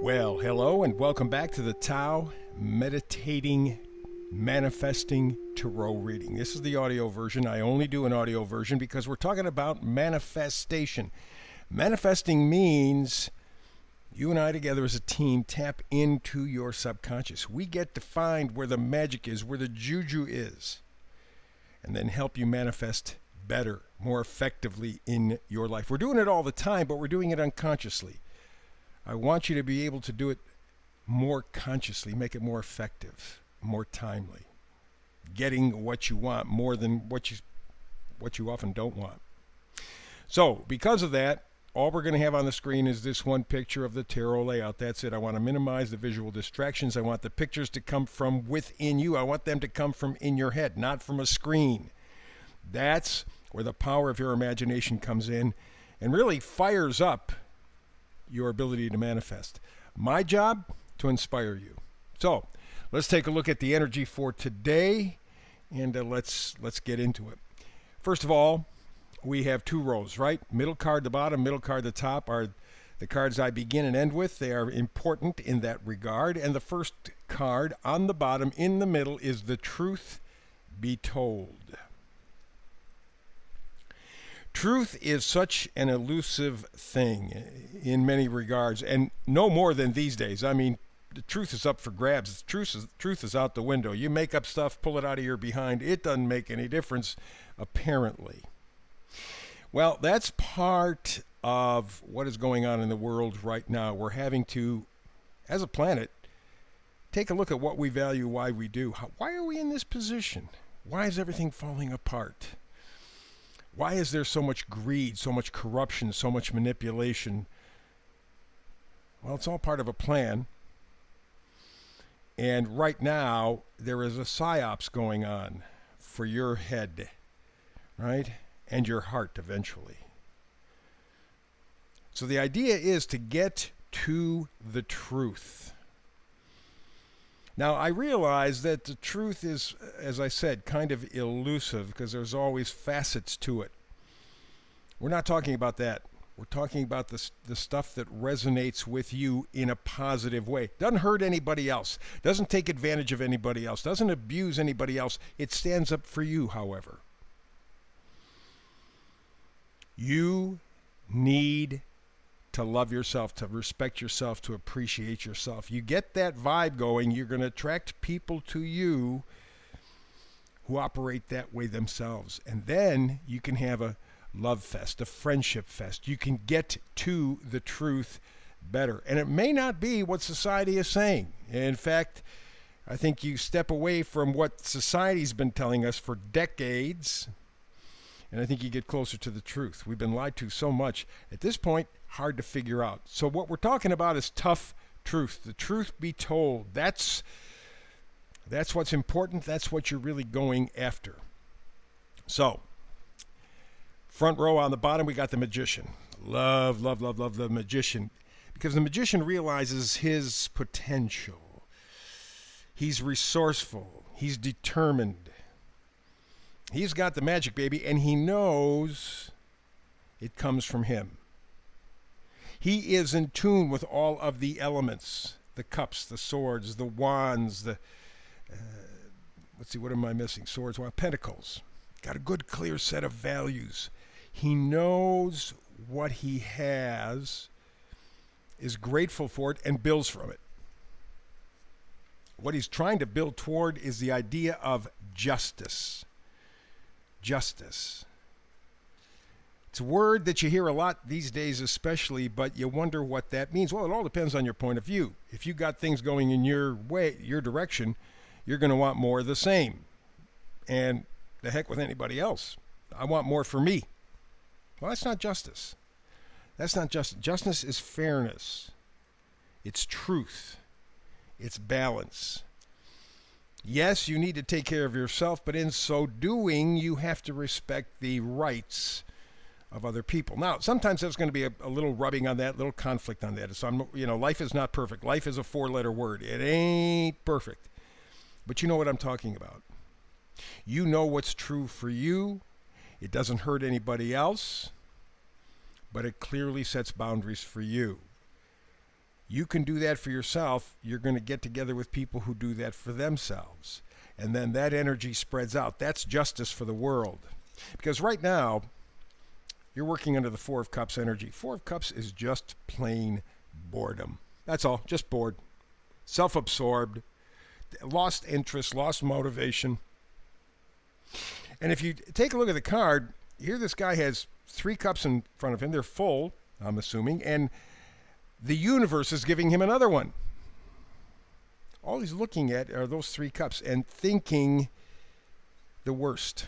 Well, hello and welcome back to the Tao Meditating Manifesting Tarot reading. This is the audio version. I only do an audio version because we're talking about manifestation. Manifesting means you and I together as a team tap into your subconscious. We get to find where the magic is, where the juju is, and then help you manifest better, more effectively in your life. We're doing it all the time, but we're doing it unconsciously. I want you to be able to do it more consciously, make it more effective, more timely, getting what you want more than what you often don't want. So, because of that, all we're going to have on the screen is this one picture of the tarot layout. That's it. I want to minimize the visual distractions. I want the pictures to come from within you. I want them to come from in your head, not from a screen. That's where the power of your imagination comes in and really fires up your ability to manifest. My job, to inspire you. So, let's take a look at the energy for today, and let's get into it. First of all, we have two rows, right? Middle card, the bottom, middle card, the top are the cards I begin and end with. They are important in that regard. And the first card on the bottom in the middle is the truth be told. Truth is such an elusive thing in many regards, and no more than these days. I mean, the truth is up for grabs. The truth is out the window. You make up stuff, pull it out of your behind. It doesn't make any difference, apparently. Well, that's part of what is going on in the world right now. We're having to, as a planet, take a look at what we value, why we do. Why are we in this position? Why is everything falling apart? Why is there so much greed, so much corruption, so much manipulation? Well, it's all part of a plan. And right now, there is a psyops going on for your head, right? And your heart eventually. So the idea is to get to the truth. Now, I realize that the truth is, as I said, kind of elusive because there's always facets to it. We're not talking about that. We're talking about the stuff that resonates with you in a positive way. Doesn't hurt anybody else. Doesn't take advantage of anybody else. Doesn't abuse anybody else. It stands up for you, however. You need to love yourself, to respect yourself, to appreciate yourself. You get that vibe going, you're going to attract people to you who operate that way themselves. And then you can have a love fest, a friendship fest. You can get to the truth better. And it may not be what society is saying. In fact, I think you step away from what society's been telling us for decades, and I think you get closer to the truth. We've been lied to so much. At this point, hard to figure out. So what we're talking about is tough truth. The truth be told. That's what's important. That's what you're really going after. So, front row on the bottom, we got the magician. Love the magician. Because the magician realizes his potential. He's resourceful. He's determined. He's got the magic, baby, and he knows it comes from him. He is in tune with all of the elements, the cups, the swords, the wands, let's see, what am I missing? Swords, wands, pentacles. Got a good, clear set of values. He knows what he has, is grateful for it, and builds from it. What he's trying to build toward is the idea of justice. Justice. It's a word that you hear a lot these days especially, but you wonder what that means. Well, it all depends on your point of view. If you got things going in your way, your direction, you're going to want more of the same. And the heck with anybody else. I want more for me. Well, that's not justice. That's not justice. Justice is fairness. It's truth. It's balance. Yes, you need to take care of yourself, but in so doing, you have to respect the rights of other people. Now, sometimes there's going to be a little rubbing on that, a little conflict on that. So, life is not perfect. Life is a four-letter word. It ain't perfect. But you know what I'm talking about. You know what's true for you. It doesn't hurt anybody else, but it clearly sets boundaries for you. You can do that for yourself. You're going to get together with people who do that for themselves. And then that energy spreads out. That's justice for the world. Because right now, you're working under the Four of Cups energy. Four of Cups is just plain boredom. That's all, just bored. Self-absorbed, lost interest, lost motivation. And if you take a look at the card, here this guy has 3 cups in front of him. They're full, I'm assuming, and the universe is giving him another one. All he's looking at are those 3 cups and thinking the worst.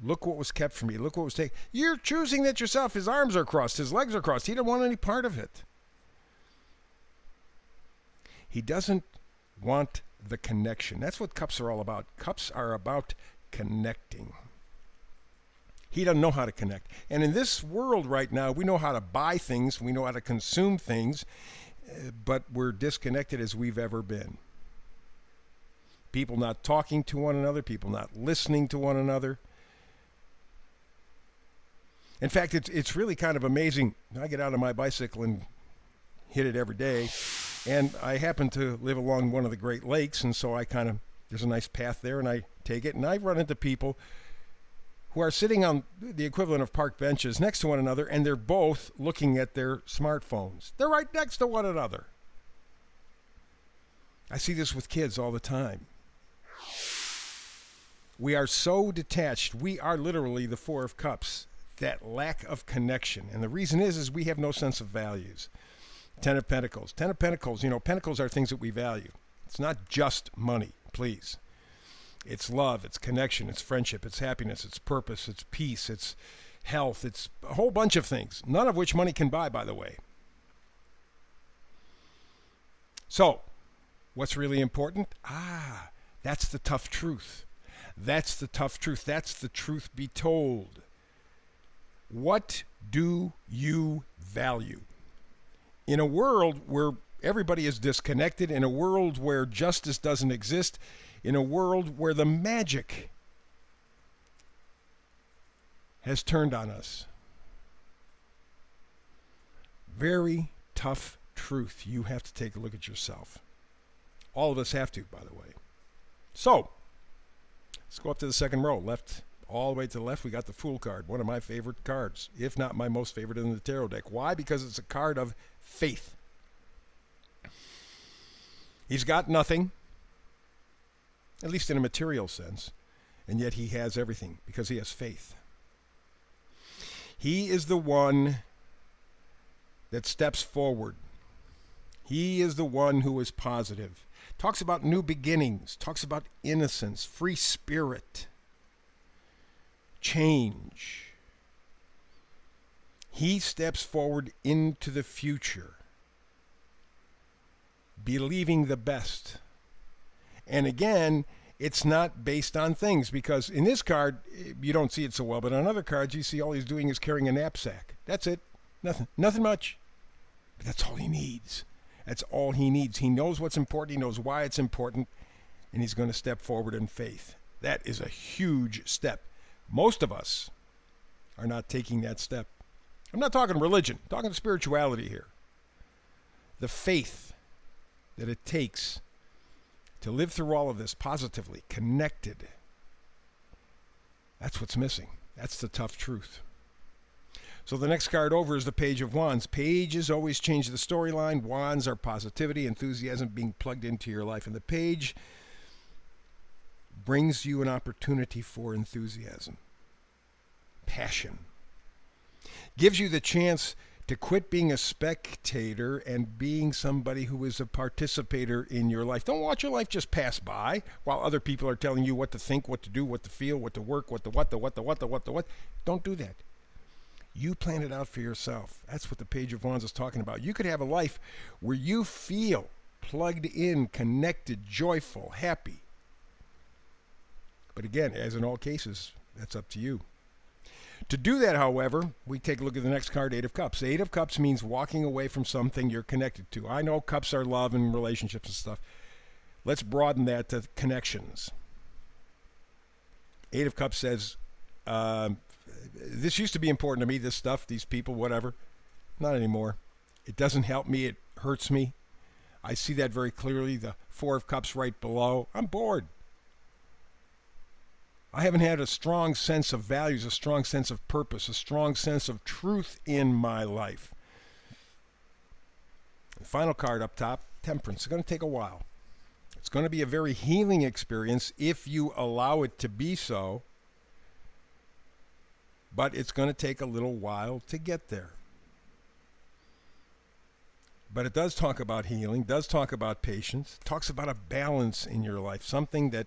Look what was kept from me. Look what was taken. You're choosing that yourself. His arms are crossed. His legs are crossed. He didn't want any part of it. He doesn't want the connection. That's what cups are all about. Cups are about connecting. He doesn't know how to connect. And in this world right now, we know how to buy things. We know how to consume things. But we're disconnected as we've ever been. People not talking to one another. People not listening to one another. In fact, it's really kind of amazing. I get out on my bicycle and hit it every day. And I happen to live along one of the Great Lakes, and so there's a nice path there, and I take it, and I run into people who are sitting on the equivalent of park benches next to one another, and they're both looking at their smartphones. They're right next to one another. I see this with kids all the time. We are so detached. We are literally the Four of Cups, that lack of connection. And the reason is we have no sense of values. 10 of Pentacles. 10 of Pentacles, pentacles are things that we value. It's not just money, please. It's love, it's connection, it's friendship, it's happiness, it's purpose, it's peace, it's health, it's a whole bunch of things, none of which money can buy, by the way. So, what's really important? That's the tough truth. That's the tough truth. That's the truth be told. What do you value? In a world where everybody is disconnected, in a world where justice doesn't exist, in a world where the magic has turned on us. Very tough truth. You have to take a look at yourself. All of us have to, by the way. So, let's go up to the second row. Left, all the way to the left, we got the Fool card. One of my favorite cards, if not my most favorite in the tarot deck. Why? Because it's a card of faith. He's got nothing, at least in a material sense, and yet he has everything because he has faith. He is the one that steps forward. He is the one who is positive. Talks about new beginnings, talks about innocence, free spirit, change. He steps forward into the future, believing the best. And again, it's not based on things, because in this card, you don't see it so well, but on other cards, you see all he's doing is carrying a knapsack. That's it. Nothing much. But that's all he needs. That's all he needs. He knows what's important. He knows why it's important. And he's going to step forward in faith. That is a huge step. Most of us are not taking that step. I'm not talking religion. I'm talking spirituality here. The faith that it takes to live through all of this positively, connected. That's what's missing. That's the tough truth. So the next card over is the Page of Wands. Pages always change the storyline. Wands are positivity, enthusiasm being plugged into your life. And the page brings you an opportunity for enthusiasm, passion. Gives you the chance to quit being a spectator and being somebody who is a participator in your life. Don't watch your life just pass by while other people are telling you what to think, what to do, what to feel, what to work, what. Don't do that. You plan it out for yourself. That's what the Page of Wands is talking about. You could have a life where you feel plugged in, connected, joyful, happy. But again, as in all cases, that's up to you. To do that, however, we take a look at the next card, Eight of Cups. Eight of Cups means walking away from something you're connected to. I know cups are love and relationships and stuff. Let's broaden that to connections. Eight of Cups says, this used to be important to me, this stuff, these people, whatever. Not anymore. It doesn't help me. hurts me. I see that very clearly. The Four of Cups right below. I'm bored. I haven't had a strong sense of values, a strong sense of purpose, a strong sense of truth in my life. The final card up top, Temperance. It's going to take a while. It's going to be a very healing experience if you allow it to be so. But it's going to take a little while to get there. But it does talk about healing, does talk about patience, talks about a balance in your life, something that,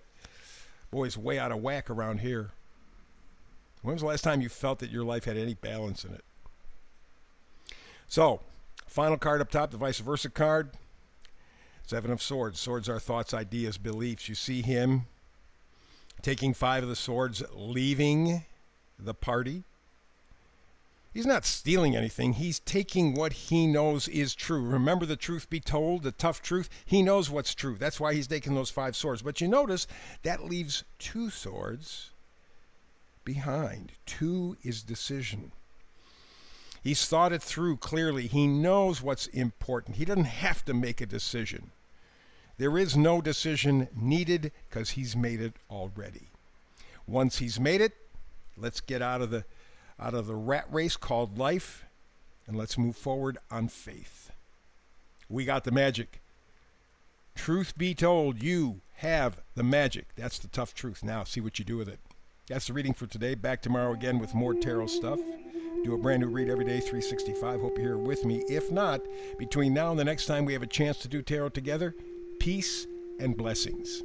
boy, is way out of whack around here. When was the last time you felt that your life had any balance in it? So, final card up top, the vice versa card. Seven of Swords. Swords are thoughts, ideas, beliefs. You see him taking 5 of the swords, leaving the party. He's not stealing anything. He's taking what he knows is true. Remember the truth be told, the tough truth? He knows what's true. That's why he's taking those 5 swords. But you notice that leaves 2 swords behind. 2 is decision. He's thought it through clearly. He knows what's important. He doesn't have to make a decision. There is no decision needed because he's made it already. Once he's made it, let's get out of the rat race called life, and let's move forward on faith. We got the magic. Truth be told, you have the magic. That's the tough truth. Now, see what you do with it. That's the reading for today. Back tomorrow again with more tarot stuff. Do a brand new read every day, 365. Hope you're here with me. If not, between now and the next time we have a chance to do tarot together, peace and blessings.